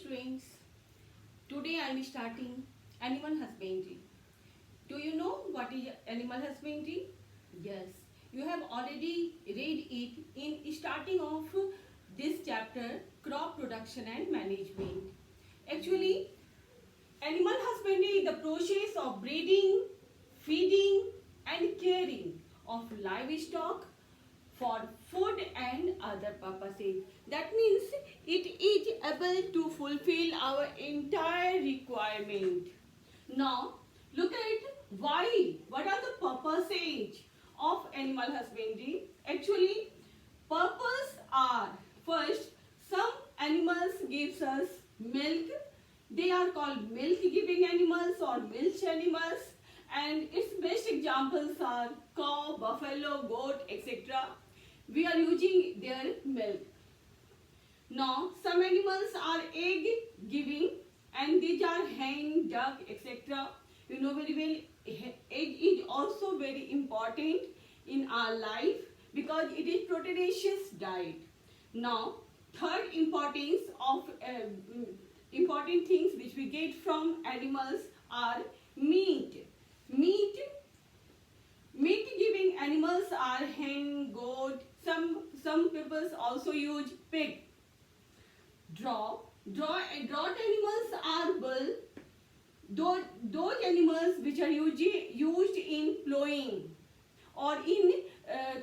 students, today I am starting animal husbandry. Do you know what is animal husbandry? Yes, you have already read it in starting of this chapter, crop production and management. Actually, animal husbandry is the process of breeding, feeding and caring of livestock for food and other purposes. That means it is able to fulfill our entire requirement. Now, look at why. What are the purposes of animal husbandry? Actually, purpose are first, some animals gives us milk. They are called milk giving animals or milch animals, and its best examples are cow, buffalo, goat, etc. We are using their milk. Now, some animals are egg giving, and these are hen, duck, etc. You know very well, egg is also very important in our life because it is proteinaceous diet. Now, third importance of important things which we get from animals are meat. Meat giving animals are hen, goat. Some people also use pig. Draught animals are bull. Those animals which are used in plowing or in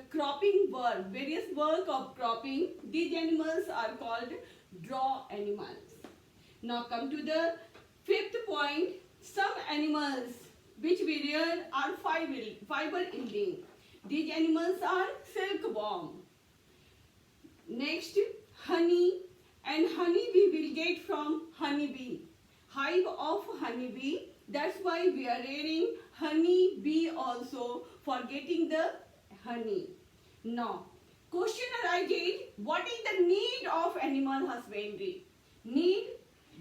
cropping work, various work of cropping, these animals are called draw animals. Now come to the fifth point. Some animals which we rear are fiber yielding. These animals are silkworm. Next, honey, and honey we will get from honeybee. Hive of honeybee. That's why we are rearing honey bee also for getting the honey. Now, question arises, what is the need of animal husbandry? Need,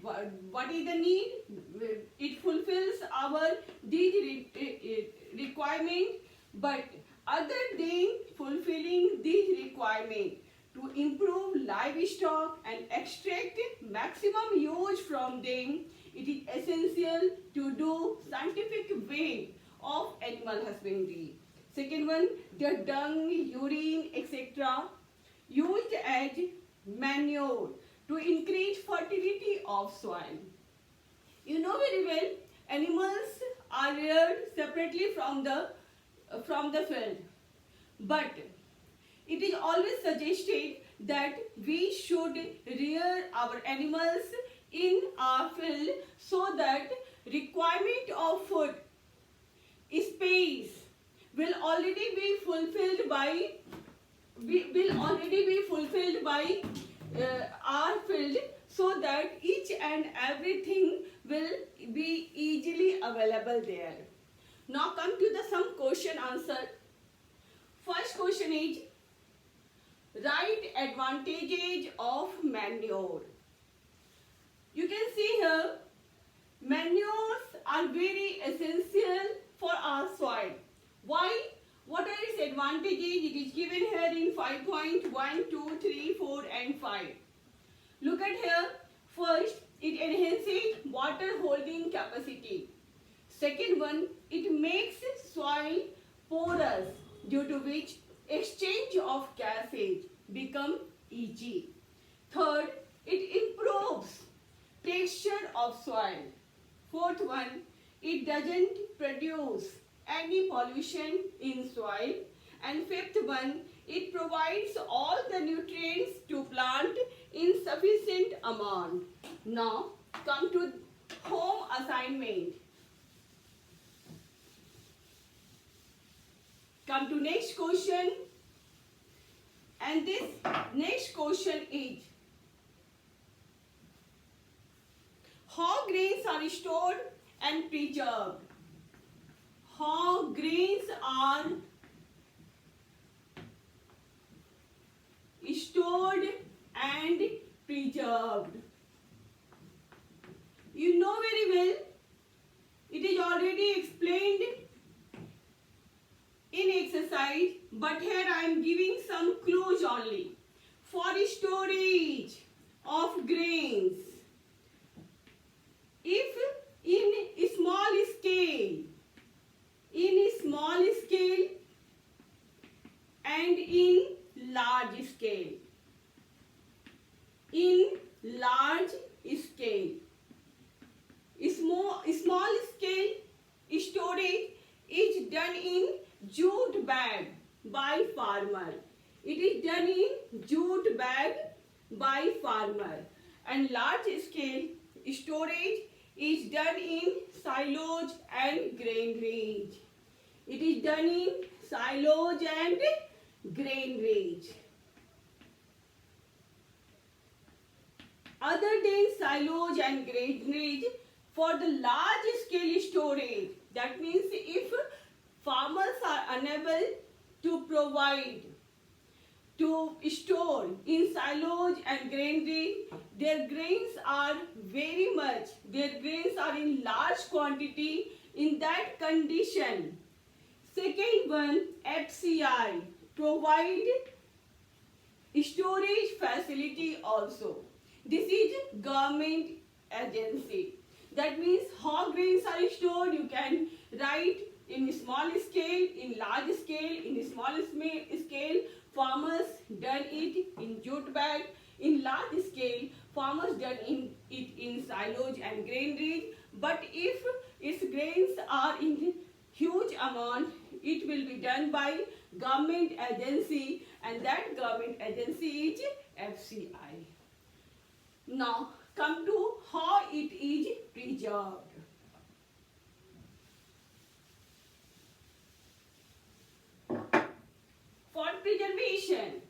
what is the need? It fulfills our these requirement, but other than fulfilling these requirement, to improve livestock and extract maximum use from them, it is essential to do scientific way of animal husbandry. Second one, the dung, urine, etc. used as manure to increase fertility of soil. You know very well, animals are reared separately from the field, but it is always suggested that we should rear our animals in our field so that requirement of food space will already be fulfilled by our field, so that each and everything will be easily available there. Now come to the some question answer. First question is, write advantages of manure. You can see here, manures are very essential for our soil. Why? What are its advantages? It is given here in 5.1, 2, 3, 4 and 5. Look at here. First, it enhances water holding capacity. Second one, it makes soil porous, due to which exchange of gases become easy. Third, it improves texture of soil. Fourth one, it doesn't produce any pollution in soil. And fifth one, it provides all the nutrients to plant in sufficient amount. Now come to home assignment. Come to next question, and this next question is, how grains are stored and preserved? How grains are stored and preserved? You know very well, it is already explained in exercise, but here I am giving some clues only. For storage of grains, large scale. Small scale storage is done in jute bag by farmer. It is done in jute bag by farmer. And large scale storage is done in silage and granary. It is done in silage and granary. Other than silage and granary, for the large scale storage, that means if farmers are unable to provide to store in silage and granary, their grains are in large quantity. In that condition, second one, FCI provide storage facility also. This is government agency. That means how grains are stored, you can write in small scale, in large scale. In small scale, farmers done it in jute bag. In large scale, farmers done it in silage and granary. But if its grains are in huge amount, it will be done by government agency, and that government agency is FCI. Now come to how it is preserved. For preservation,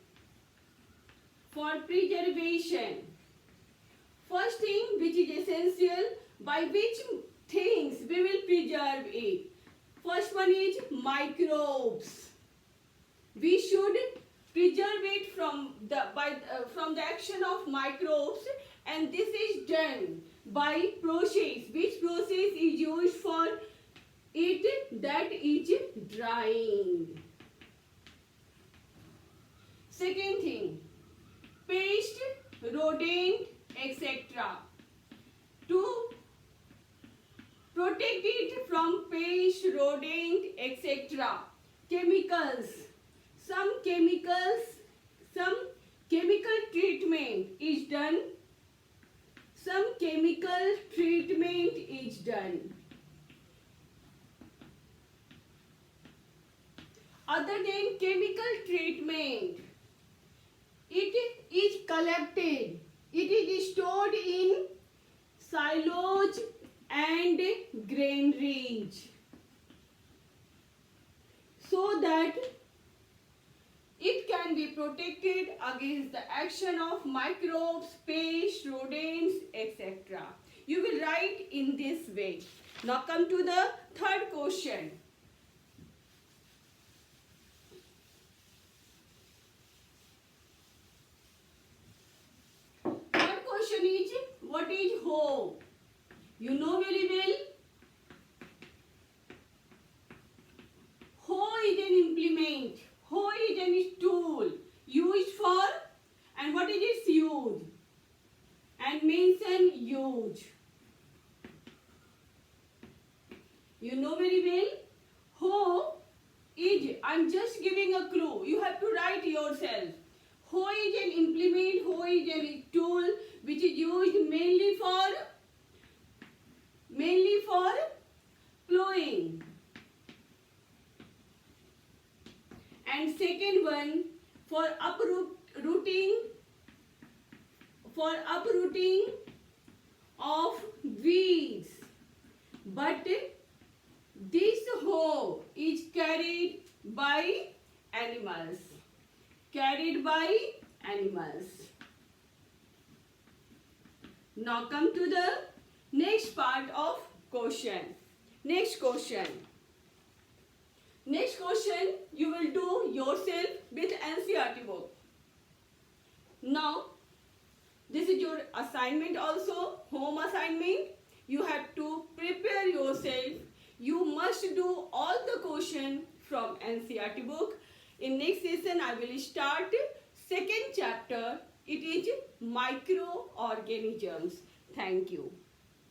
first thing which is essential, by which things we will preserve it. First one is microbes. We should preserve it from the action of microbes, and this is done by process. Which process is used for it? That is drying. Second thing, pest, rodent, etc. To protect it from pest, rodent, etc. Chemicals. Some chemical treatment is done. Other than chemical treatment, it is collected. It is stored in silage and granaries, so that it can be protected against the action of microbes, pests, rodents, etc. You will write in this way. Now come to the third question. Third question is, what is hoe? You know very well. Hoe is an implement. Hoe is a tool used for, and what is its use? And mention use. You know very well. Hoe is, I'm just giving a clue. You have to write yourself. Hoe is an implement, hoe is a tool which is used mainly for plowing. And second one, for uprooting of weeds. But this hoe is carried by animals. Now come to the next part of question. Next question you will do yourself with NCERT book. Now this is your assignment also, home assignment. You have to prepare yourself. You must do all the question from NCERT book. In next session I will start second chapter. It is microorganisms. Thank you.